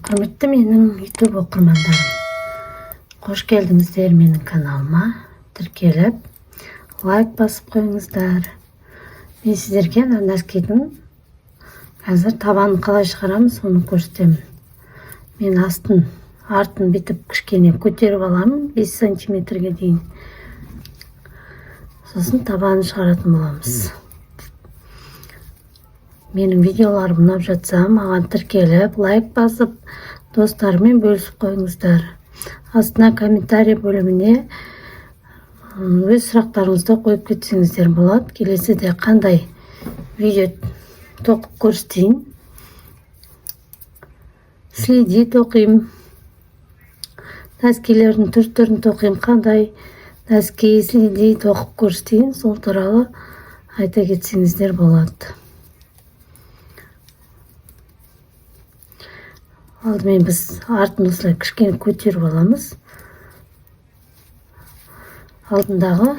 Құрметті менің YouTube оқырмандарым, қош келдіңіздер менің каналыма. Тіркеліп, лайк басып қойыңыздар. Мен сіздерге нәскидің қазір табанын қалай шығарамыз, соны көрсетемін. Мен артын бітіп кішкене көтеріп аламын 5 сантиметрге дейін. Сосын табанын шығаратын боламыз. Менің видеоларым ұнап жатса, маған тіркеліп, лайк басып, достарымен бөлісіп қойыңыздар. Астына комментарий бөліміне өз сұрақтарыңызды қойып кетсеңіздер болады. Келесіде қандай видео тоқып көрсетейін. Следи тоқимын. Нәскилердің түр-түрін тоқимын. Қандай нәски следи тоқып көрсетейін. Сол туралы айта кетсеңіздер болады. Алдымен біз артын осылай кішкене көтеріп аламыз. Алдындағы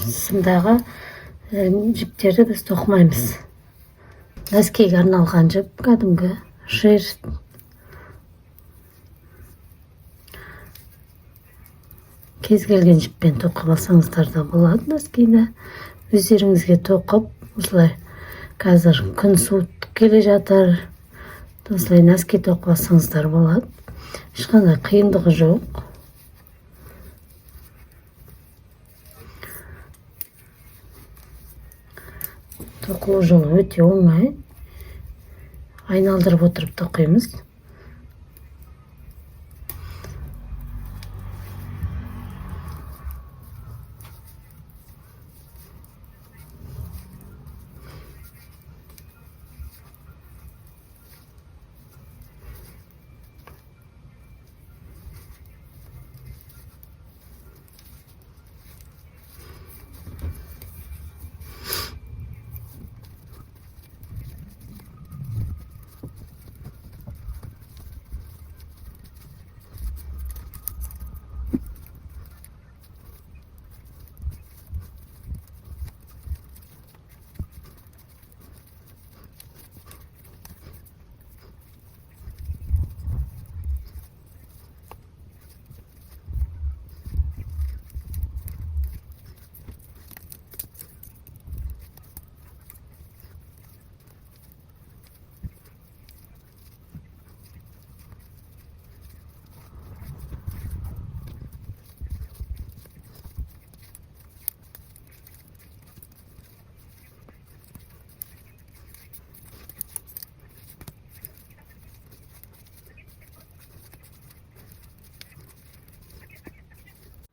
сымдағы жіптерді біз тоқымаймыз. Нәскиге арналған жіп, кәдімгі шерсть. Кез келген жіппен тоқып алсаңыздар да болады нәскиді. Өздеріңізге тоқып, осылай қазір күн суытып келе жатыр. Осылай нәски тоқып алсаңыздар болады. Ешқандай қиындығы жоқ. Тоқылу жолы өте оңай. Айналдырып отырып тоқимыз.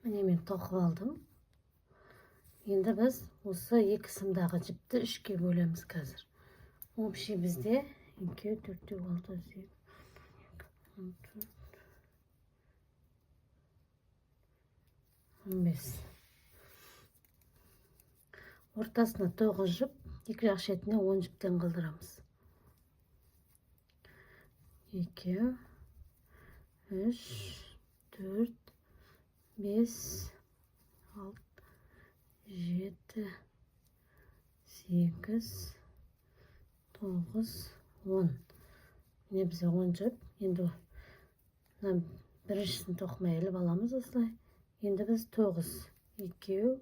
Міне мен тоқып алдым. Енді біз осы екі сымдағы жіпті үшке бөлеміз қазір. Общий бізде 2, 4, 6, 8, 15. Ортасына 9 жіп, екі жақ шетіне 10 жіптен қалдырамыз. 2, 3, 4, 5, 6, 7, 8, 9, 10. Міне бізде 10 жіп. Енді біріншісін тоқымай іліп аламыз осылай. Енді біз 9, 2,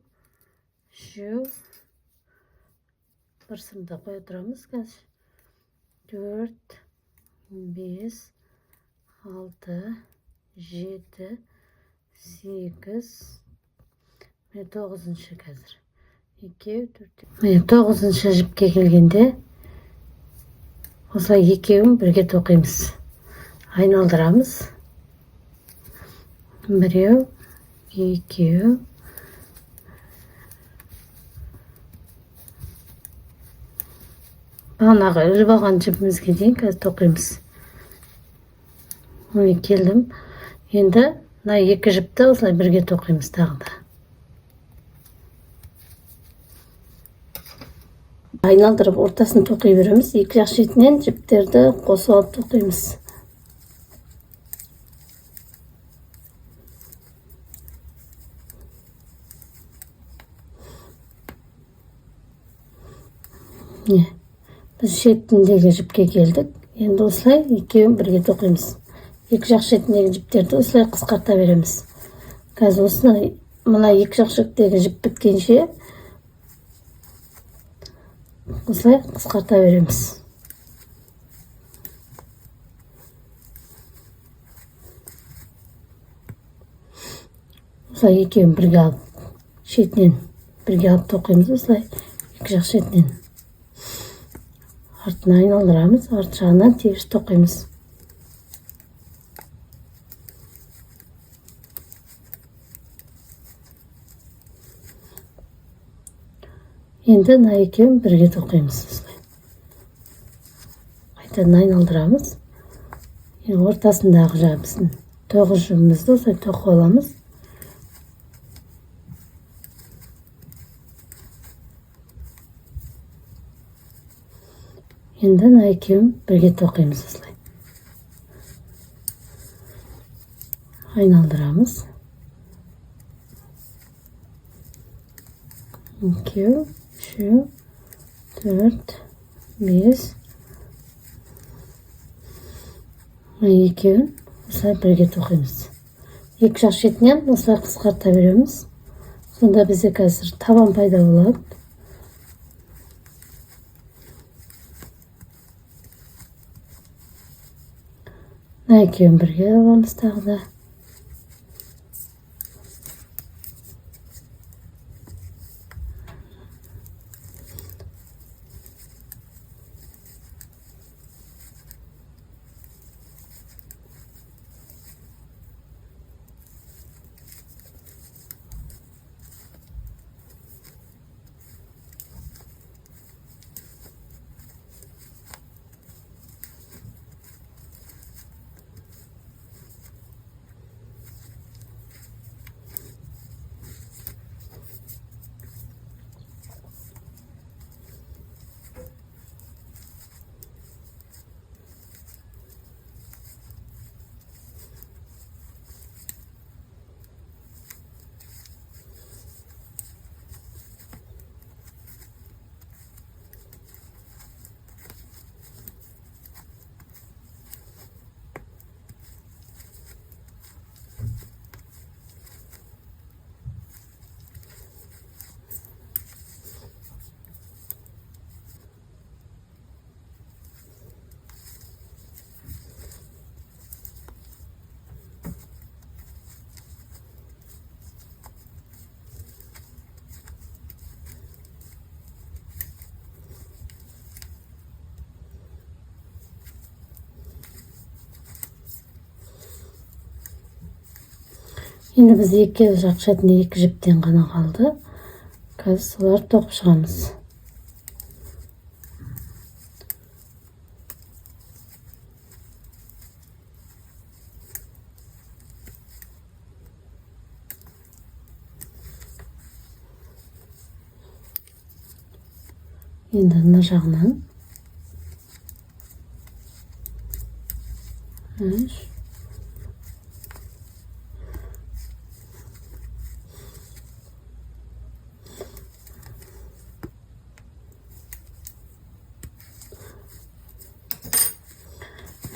3, бір сымды қоя тұрамыз қазір. 4, 5, 6, 7, 8, мен 9-шы қазір. 2, 4, мен 9-шы жіпке келгенде осылай екеуін бірге тоқимыз. Айналдырамыз. 1, 2, бағанағы іліп алған жіпімізге дейін қазір тоқимыз. Міне келдім. Енді мына екі жіпті осылай бірге тоқимыз тағы да. Айналдырып ортасын тоқи береміз. Екі жақ шетінен жіптерді қосып алып тоқимыз. Біз шетіндегі жіпке келдік. Енді осылай екеуін бірге тоқимыз. Екі жақ шетіндегі жіптерді осылай қысқарта береміз. Қазір осылай мына екі жақ шеттегі жіп біткенше осылай қысқарта береміз. Осылай екеуін бірге алып, шетінен бірге алып тоқимыз. Осылай екі жақ шетінен артына айналдырамыз, арт жағынан тегіс тоқимыз. Енді мына екеуін бірге тоқимыз. Осылай қайтадан айналдырамыз. Ортасындағы жабысын тоғыз жібімізді осылай тоқып аламыз. Енді мына екеуін бірге тоқимыз. Осылай айналдырамыз. Екеу, үшеу, төрт, бес. Екеуін осылай бірге тоқимыз. Екі жақ шетінен осылай қысқарта береміз. Сонда бізде қазір табан пайда болады. Екеуін бірге аламыз тағы да. Енді біз екі жақ шетінде екі жіптен ғана қалды. Қазір соларды тоқып шығамыз. Енді мына жағынан үш.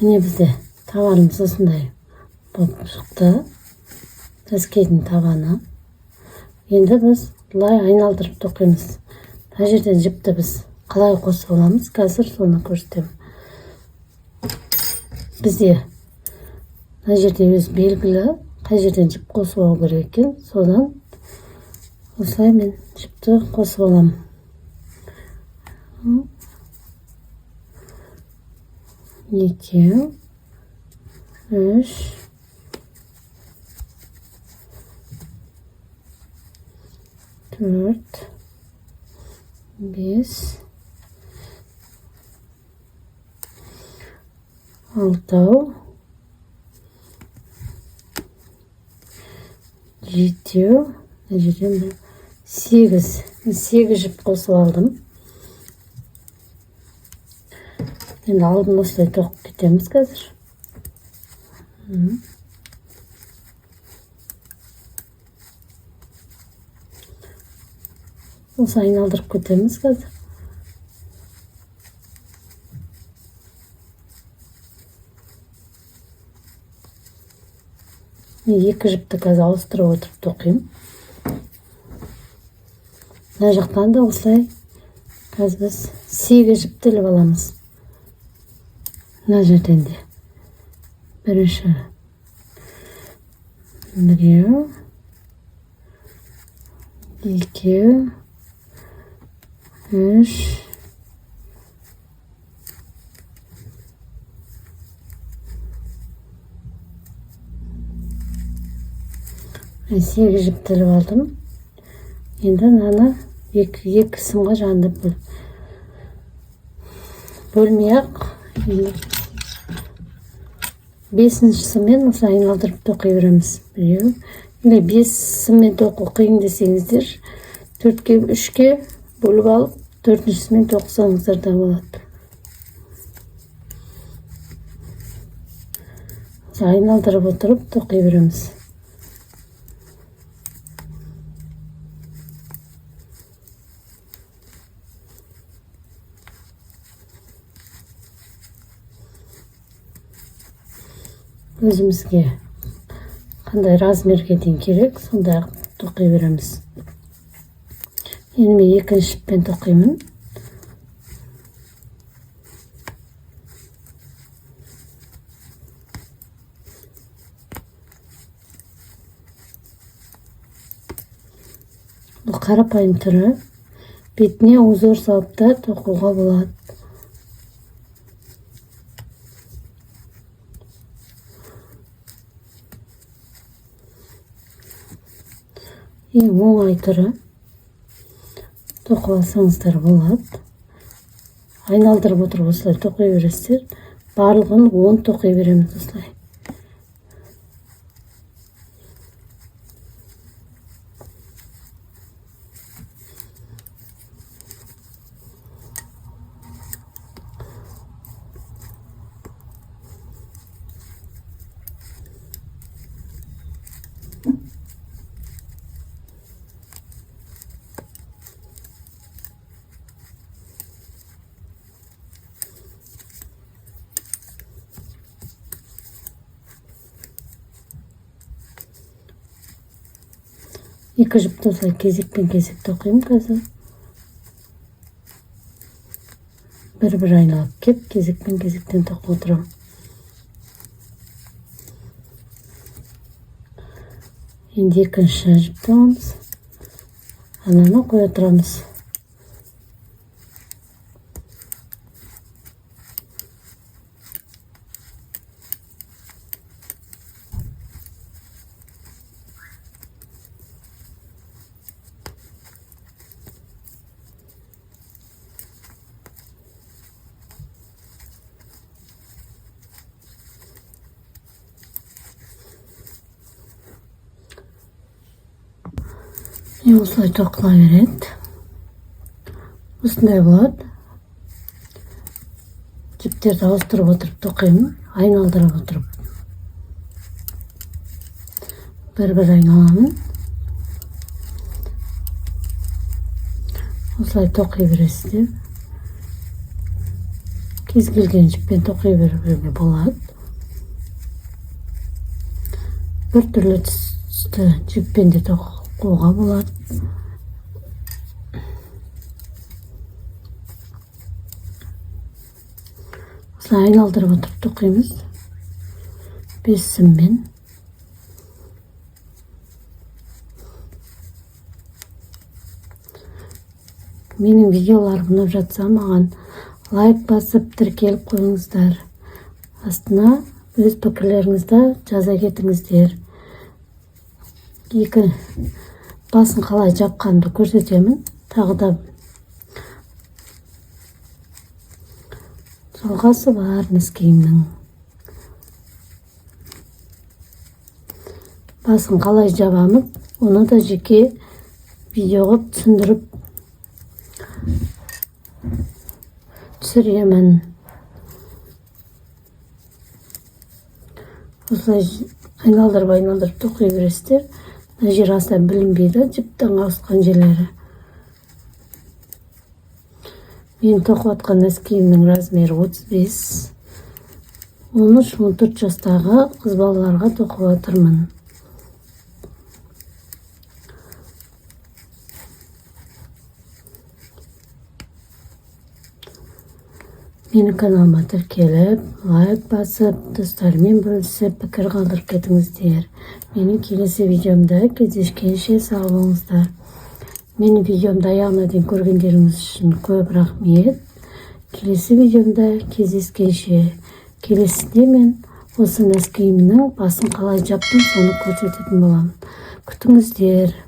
Міне бізде табанымыз осындай болып шықты. Тәскейдің табаны. Енді біз былай айналдырып тоқимыз. Мына жерден жіпті біз қалай қосып аламыз, қазір соны көрсетемін. Бізде мына жерде өз белгілі қай жерден жіп қосып алу керек екен. Содан осылай мен жіпті қосып аламын. Екеу, үш, төрт, бес, алтау, жетеу, сегіз жіп қосып алдым. Енді алдын осылай тоқып кетеміз қазір. Осы айналдырып кетеміз қазір. Екі жіпті қазір ауыстырып отырып тоқимын. Мына жақтан да осылай қазір біз 8 жіпті іліп аламыз. Мына жерден де бірінші біреу, екеу, үш, 8 жіпті іліп алдым. Енді мынаны екі сымға жандып бөлмей-ақ 5-ші сыммен осылай айналдырып тоқи береміз. Біреу, 5 сыммен тоқу қиын десеңіздер, 4-ке 3-ке бөліп алып, 4-ші сыммен тоқсаңыздар да болады. Айналдырып отырып тоқи береміз. Өзімізге қандай размерге дейін керек, сондай тоқи береміз. Енді мен екінші жіппен тоқимын. Бұл қарапайым түрі, бетіне узор салып та тоқуға болады. Ең оңай түрі, тоқып алсаңыздар болады. Айналдырып отырып осылай тоқи бересіздер. Барлығын 10 тоқи береміз осылай. Екі жіпті осылай кезекпен кезек тоқимын қазір. Бір айналып кеп, кезекпен кезектен тоқып отырамын. Енді екінші жіпті аламыз. Ананы қоя тұрамыз. Осылай тоқыла береді. Осындай болады. Жіптерді ауыстырып отырып тоқимын, айналдырып отырып. Бір айналамын. Осылай тоқи бересіздер. Кез келген жіппен тоқи беруге болады. Бір түрлі түсті жіппен де тоқуға болады. Осылай айналдырып отырып тоқимыз. 5 сыммен. Менің видеоларым ұнап жатса, маған лайк басып, тіркеліп қойыңыздар. Астына өз пікірлеріңізді жаза кетіңіздер. Екі басын қалай жапқанымды көрсетемін. Тағы да жалғасы бар ніс киімнің. Басын қалай жабамын, оны да жеке видеоға түсіндіріп түсіремін. Осылай айналдырып тоқи бересіздер. Мына жер аса білінбейді, жіптің ауысқан жерлері. Мен тоқып атқан ніс киімнің размері 35. 13-14 жастағы қыз балаларға тоқып отырмын. Менің каналыма тіркеліп, лайк басып, достармен бөлісіп, пікір қалдырып кетіңіздер. Менің келесі видеомда кездескенше сау болыңыздар. Менің видеомды аяғына дейін көргендеріңіз үшін көп рахмет. Келесі видеомда кездескенше. Келесіде мен осы нәскиімнің басын қалай жаптым, соны көрсететін боламын. Күтіңіздер.